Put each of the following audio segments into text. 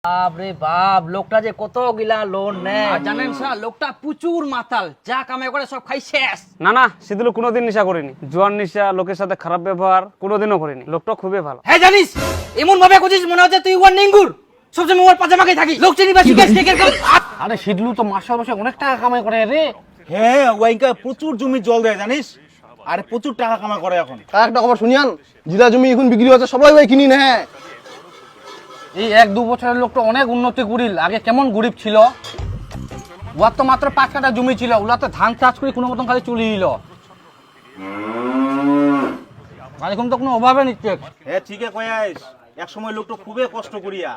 বাপরে বাপ, লোকটা যে কত গিলা লোন নেয় আর জানেন স্যার, লোকটা প্রচুর মাতাল, যা কামাই করে সব খাই শেষ। না না, সিদুল কোনোদিন নেশা করিনি। জোয়ান নেশা, লোকের সাথে খারাপ ব্যবহার কোনোদিনও করিনি। লোকটা খুবই ভালো। হ্যাঁ জানিস, এমন ভাবে করছিস মনে হচ্ছে তুই ওর নিঙ্গুর, সবসময় ওর পাজামাকে থাকি। লোক চিনি বা শিখে শেখের কাম। আরে সিদলু তো মাসে মাসে অনেক টাকা কামাই করে রে। হ্যাঁ, ওয়াইকা প্রচুর জমি জল দেয় জানিস, আরে প্রচুর টাকা কামাই করে এখন। তার একটা খবর শুনিয়ান, জিলা জমি এখন বিক্রি হচ্ছে, সবাই ভাই কিনি না। এই 1-2 বছরের লোকটা অনেক উন্নতি করিল। আগে কেমন গরিব ছিল, ওর তো মাত্র 5 কাঠা জমি ছিল, ওলা তো ধান চাষ করে কোনো মতন খালি চলে দিল। মানে এখন তো কোনো অভাবে নিচ্ছে। হ্যাঁ ঠিকই কয়াইস, এক সময় লোকটা খুবই কষ্ট করিয়া,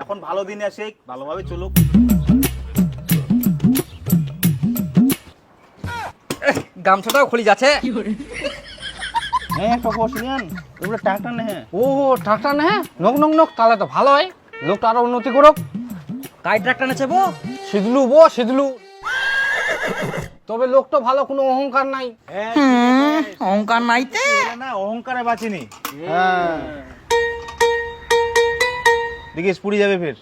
এখন ভালো দিন আসে, ভালোভাবে চলুক। গামছাটাও খুলি যাচ্ছে। হ্যাঁ একটা খবর শুনিয়ান, ওগুলো টাকা না। হ্যাঁ ও ট্রাক্টর না, নক নক নক, তাহলে তো ভালো হয়, লোকটা আরো উন্নতি করুক। কাই ট্রাক্টর নেছে বো? সিদলু সিদলু, তবে লোকটা ভালো, কোনো অহংকার নাই। অহংকার নাইতে না, অহংকারে বাঁচিনি। হ্যাঁ দেখিস পুড়ি যাবে ফের।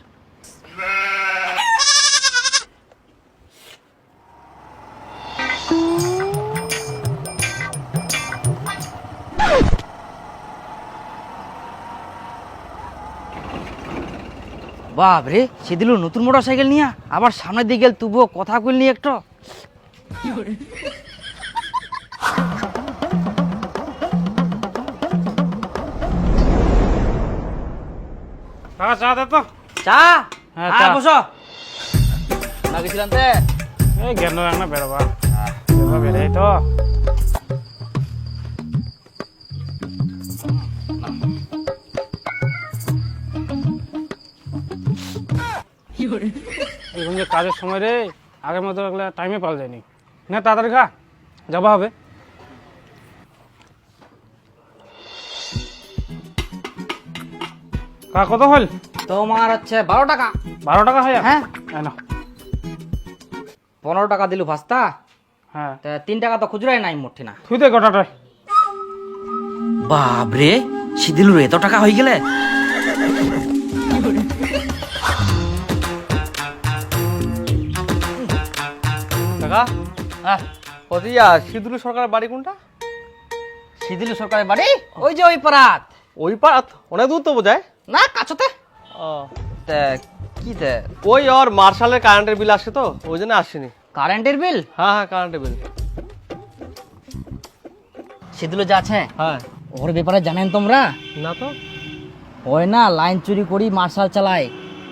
বাপ রে, সেদিল নতুন মোটর সাইকেল নিয়ে আবার সামনের দিকে গেল, তবুও কথা কইল নি একটু। টাকা চা দে তো। চা? হ্যাঁ, হ্যাঁ চা। বসো। লাগেছিলাম তে এই জ্ঞান না বেরোবা, বেরোই তো। এখন যে কাজের সময় রে, আগের মতো টাইমে পাওয়া যায়নি। না তাড়াতাড়ি খা, যাবা হবে। কত হল? তোমার হচ্ছে 12 টাকা। 12 টাকা হয়? হ্যাঁ। না 15 টাকা দিলু ভাস্তা, হ্যাঁ, 3 টাকা তো খুচরাই নাই মোটে না। তুই দে গোটাটাই। বাপ রে, সিদিলুর এত টাকা হয়ে গেলে। টাকা হ্যাঁ, ওদিয়া সিদুলু সরকারের বাড়ি কোনটা? সিদিলু সরকারের বাড়ি ওই যে ওই পাড়াত। ওই পাড়াত অনেক দূর তো বোঝায়। না কাছতে। ও, কি তে ওই ওর মার্শালের কারেন্টের বিল আসে তো, ওই জন্য আসেনি। কারেন্টের বিল? হ্যাঁ হ্যাঁ, কারেন্টের বিল। সিদিলু যা আছে হ্যাঁ। ওর ব্যাপারে জানেন তোমরা? না তো। ওই না লাইন চুরি করি মার্শাল চালায়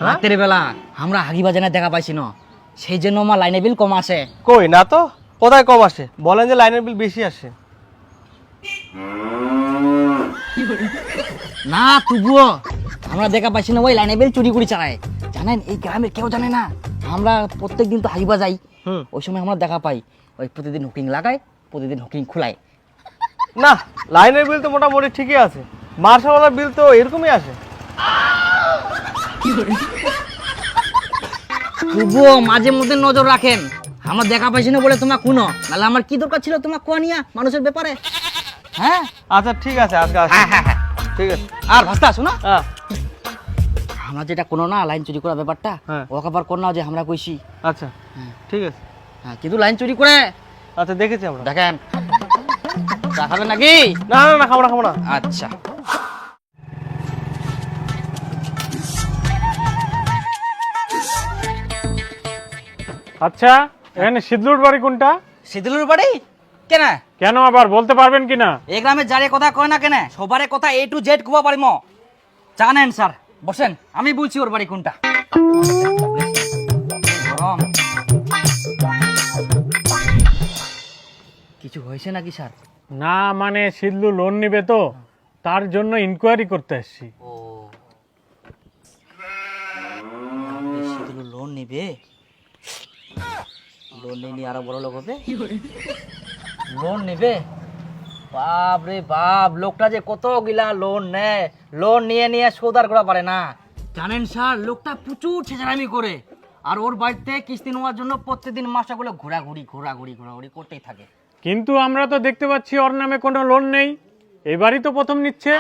রাতের বেলা, আমরা হাগি বাজানে দেখা পাইছি না, সেই জন্য আমার লাইনের বিল কম আসে। কই না তো, কোথায় কম আসে? বলেন যে লাইনের বিল বেশি আসে। না তবুও আমরা দেখা পাইছি না, ওই লাইনের বিল চুরি করে চালায়। জানেন এই গ্রামের কেউ জানে না, আমরা প্রত্যেকদিন তো হাগি বাজাই, ওই সময় আমরা দেখা পাই ওই প্রতিদিন হুকিং লাগায়, প্রতিদিন হুকিং খুলায়। না, লাইনের বিল তো মোটামুটি ঠিকই আছে, মার্শালওয়ালার বিল তো এরকমই আসে। তবুও মাঝে মধ্যে নজর রাখেন, আমরা দেখা পাইছি না বলে তোমার কোনো, নাহলে আমার কি দরকার ছিল তোমার কোয়া নিয়া মানুষের ব্যাপারে। হ্যাঁ আচ্ছা ঠিক আছে, আজকে আসি। হ্যাঁ হ্যাঁ হ্যাঁ। ঠিক আছে। আর ভাস্তা শোনো, হ্যাঁ আমরা যেটা কোনো না লাইন চুরি করার ব্যাপারটা, হ্যাঁ। ও আবার কোন না যে আমরা কইছি। আচ্ছা ঠিক আছে। হ্যাঁ কিন্তু লাইন চুরি করে আচ্ছা দেখেছি আমরা। দেখেন, চা খাবেন নাকি? না না না, খাবো না খাবো না। আচ্ছা আচ্ছা, এখানে সিদলুর বাড়ি কোনটা? সিদিলুর বাড়ি কেন? কেন আবার বলতে পারবেন কিনা? এই গ্রামে যারে কথা কয় না কেন, সবারে কথা A to Z কুবা পারিম। জানেন স্যার, বসেন আমি বলছি ওর বাড়ি কোনটা। গরম কিছু হয়েছে নাকি স্যার? না মানে সিদলু লোন নিবে তো, তার জন্য ইনকোয়ারি করতে এসেছি। ও সিদিলু লোন নিবে, লোন নিয়ে আরো বড় লোক হবে। লোন নিবে? বাপ রে বাপ, লোকটা যে কত গিলা লোন নেয়, লোন নিয়ে নিয়ে সৌদার করা পারে না। জানেন স্যার, লোকটা প্রচুর ছেঁচড়ামি করে, আর ওর বাড়িতে কিস্তি নেওয়ার জন্য প্রত্যেকদিন মাসটাগুলো ঘোরাঘুরি করতেই থাকে। কিন্তু আমরা তো দেখতে পাচ্ছি ওর নামে কোনো লোন নেই, এবারই তো প্রথম নিচ্ছে।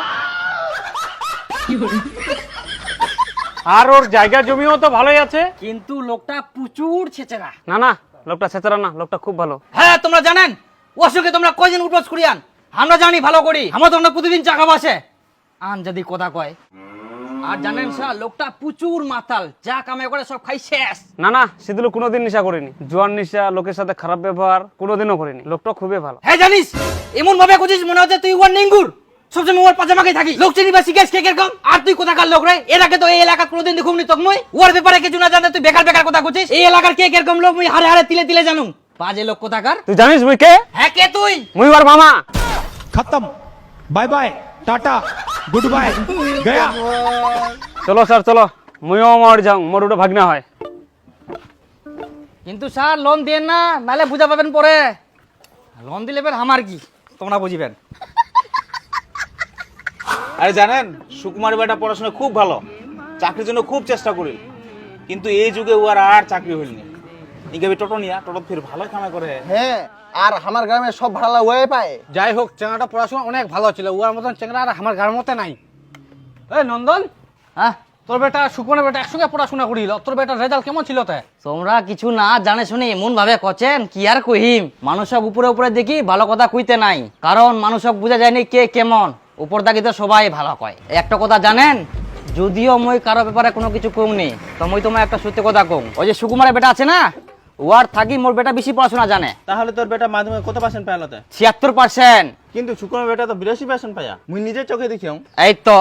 আর ওর জায়গা জমিও তো ভালোই আছে। কিন্তু লোকটা প্রচুর ছেচেরা। না না, লোকটা ছেচরা না, লোকটা খুব ভালো। হ্যাঁ তোমরা জানেন ওর সঙ্গে তোমরা কয়দিন উঠবস করিয়ান? আমরা জানি ভালো করি, আমরা তোমরা প্রতিদিন চাকা বাসে আন যদি কথা কয়। আর জানেন স্যার লোকটা প্রচুর মাতাল, যা কামে করে সব খাই শেষ। না না, সেদিন কোনোদিন নেশা করিনি, জোয়ান নেশা, লোকের সাথে খারাপ ব্যবহার কোনোদিনও করিনি। লোকটা খুবই ভালো। হ্যাঁ জানিস এমন ভাবে করছিস মনে হচ্ছে তুই ওর নিঙ্গুর, সবসময় ওর পাজামাকে থাকি। লোক চিনি বা শিখেছ কে কিরকম? আর তুই কোথাকার লোক রে? এর আগে তো এই এলাকা কোনোদিন দেখুমনি তোক মুই। ওর ব্যাপারে কিছু না জানতে তুই বেকার বেকার কথা করছিস। এই এলাকার কে কিরকম লোক মুই হারে হারে তিলে তিলে জানুম। বাজে লোক কোথাকার। তুই জানিস মুই কে? হ্যাঁ কে তুই? মুই ওর মামা। खत्म bye bye tata goodbye गया চলো স্যার চলো, মুইও আমার যাও, মোর ওটা ভাগনা হয়। কিন্তু স্যার লোন দেন না, নালে বুঝা পাবেন পরে। লোন দিলে বের আমার কি তোমরা বুঝিবেন। আরে জানেন সুকুমার বেটা পড়াশোনা খুব ভালো, চাকরির জন্য খুব চেষ্টা করি, কিন্তু এই যুগে ও আর চাকরি হইনি। ইনকে টোটো নিয়া টোটো ফির ভালো কামাই করে। হ্যাঁ, আর আমার গ্রামে সব ভাড়া ওয়ে পায়। যাই হোক, চেঙ্গাটা পড়াশোনা অনেক ভালো ছিল, ওর মতন চেঙ্গা আর আমার গ্রামের মতো নাই। এই নন্দন, হ্যাঁ তোর বেটা সুকুমারের বেটা একসঙ্গে পড়াশোনা করিল, তোর বেটার রেজাল্ট কেমন ছিল তাই? তোমরা কিছু না জানে শুনে এমন ভাবে কচেন কি আর কহিম। মানুষ সব উপরে উপরে দেখি ভালো কথা কইতে নাই, কারণ মানুষ সব বুঝা যায়নি কে কেমন। উপর দাগিতে সবাই ভালো কয়। একটা কথা জানেন, যদিও মই কারো ব্যাপারে কোনো কিছু কমনি, তো মই তোমার একটা সত্যি কথা কম। ওই যে সুকুমারের বেটা আছে না, ওয়ার থাকি মোর বেটা বেশি পড়াশোনা জানে। তাহলে তোর বেটা মাধ্যমিক কত পার্সেন্ট পাইলতে? 76%। কিন্তু সুকুমার বেটা তো 82% পায়া, মুই নিজের চোখে দেখিও। এই তো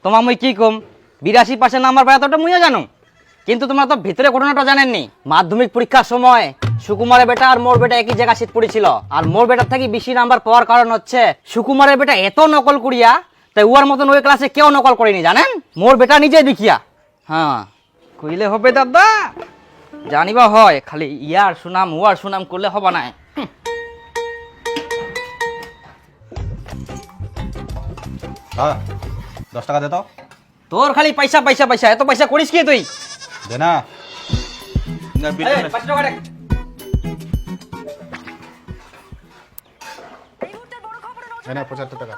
তোমার মই কি কম, 82% নাম্বার পায় তোটা মুইও জানো। কিন্তু তোমরা তো ভিতরে ঘটনাটা জানেননি। মাধ্যমিক পরীক্ষার সময় সুকুমারের বেটা আর মোর বেটা একই জায়গা সিট পড়েছিল, আর মোর বেটার থেকে বেশি নাম্বার পাওয়ার কারণ হচ্ছে সুকুমারের বেটা এত নকল করিয়া, তাই উয়ার মতন ওই ক্লাসে কেউ নকল করেনি জানেন, মোর বেটা নিজে দেখিয়া। হ্যাঁ কইলে হবে দাদা, জানিবা হয়, খালি ইয়ার সুনাম ওয়ার সুনাম করলে হবে না। হ্যাঁ 10 টাকা দে তো। তোর খালি পয়সা পয়সা পয়সা, এত পয়সা করিস কি তুই? দে না। না বিল। এই, 5 টাকা দে। এনে 75 টাকা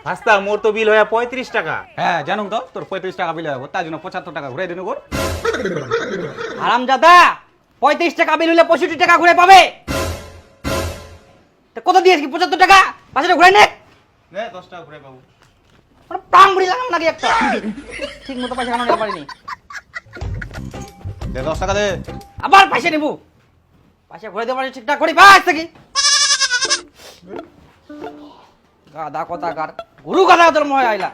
হাস্তা মোর তো বিল হয়ে 35 টাকা। হ্যাঁ জানুম তো, তোর 35 টাকা বিল হবে, তার জন্য 75 টাকা ঘুরে দিন গোর। হারামজাদা, 35 টাকা বিল হলে 65 টাকা ঘুরে পাবে। তা কত দিয়েছ কি 75 টাকা? পাঁচটা ঘুরে নে। নে 10 টাকা ঘুরে পাবো। প্রাণ বুড়ি লাগাম নাকি একটা? ঠিক মতো পয়সা কামানো পারিনি। দে 10 টাকা দে। আবার পয়সা নিবো, পয়সা ঘুরে দেওয়া ঠিকঠাক করি বাস থেকে। গাদা কথা কার গুরু গাদা তোর মহে আইলা।